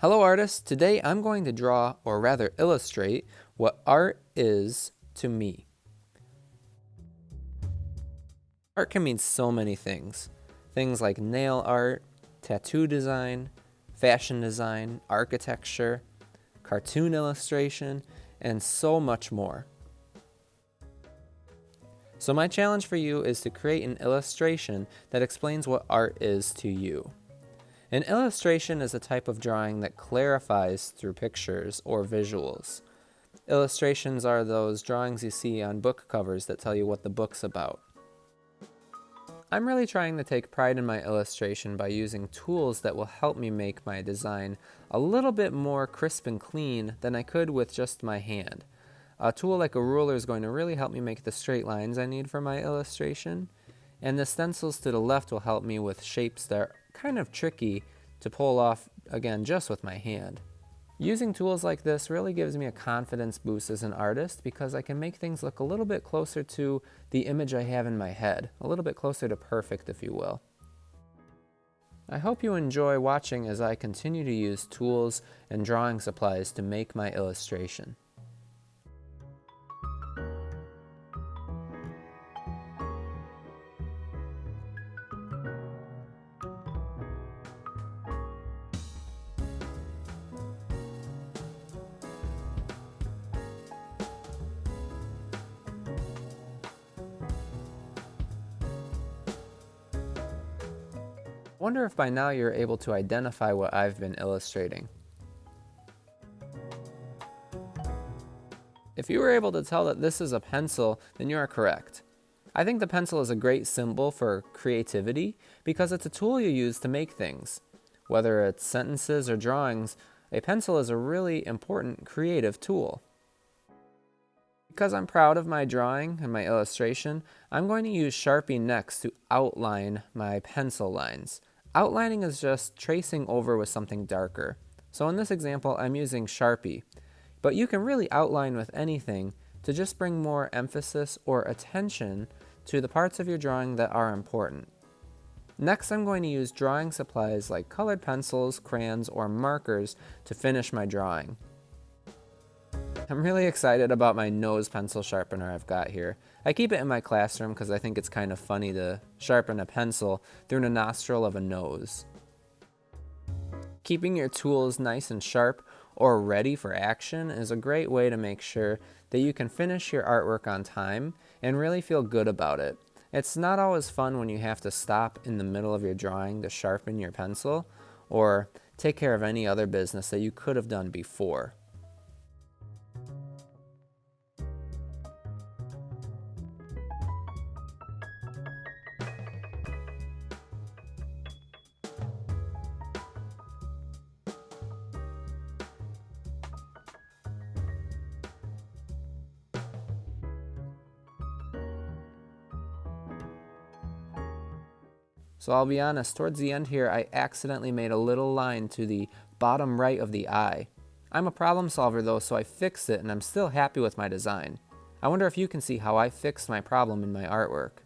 Hello artists, today I'm going to draw, or rather illustrate, what art is to me. Art can mean so many things. Things like nail art, tattoo design, fashion design, architecture, cartoon illustration, and so much more. So my challenge for you is to create an illustration that explains what art is to you. An illustration is a type of drawing that clarifies through pictures or visuals. Illustrations are those drawings you see on book covers that tell you what the book's about. I'm really trying to take pride in my illustration by using tools that will help me make my design a little bit more crisp and clean than I could with just my hand. A tool like a ruler is going to really help me make the straight lines I need for my illustration, and the stencils to the left will help me with shapes that are kind of tricky to pull off, again, just with my hand. Using tools like this really gives me a confidence boost as an artist because I can make things look a little bit closer to the image I have in my head, a little bit closer to perfect, if you will. I hope you enjoy watching as I continue to use tools and drawing supplies to make my illustration. I wonder if by now you're able to identify what I've been illustrating. If you were able to tell that this is a pencil, then you are correct. I think the pencil is a great symbol for creativity because it's a tool you use to make things. Whether it's sentences or drawings, a pencil is a really important creative tool. Because I'm proud of my drawing and my illustration, I'm going to use Sharpie next to outline my pencil lines. Outlining is just tracing over with something darker. So in this example, I'm using Sharpie. But you can really outline with anything to just bring more emphasis or attention to the parts of your drawing that are important. Next, I'm going to use drawing supplies like colored pencils, crayons, or markers to finish my drawing. I'm really excited about my nose pencil sharpener I've got here. I keep it in my classroom because I think it's kind of funny to sharpen a pencil through the nostril of a nose. Keeping your tools nice and sharp or ready for action is a great way to make sure that you can finish your artwork on time and really feel good about it. It's not always fun when you have to stop in the middle of your drawing to sharpen your pencil or take care of any other business that you could have done before. So I'll be honest, towards the end here, I accidentally made a little line to the bottom right of the eye. I'm a problem solver though, so I fixed it and I'm still happy with my design. I wonder if you can see how I fixed my problem in my artwork.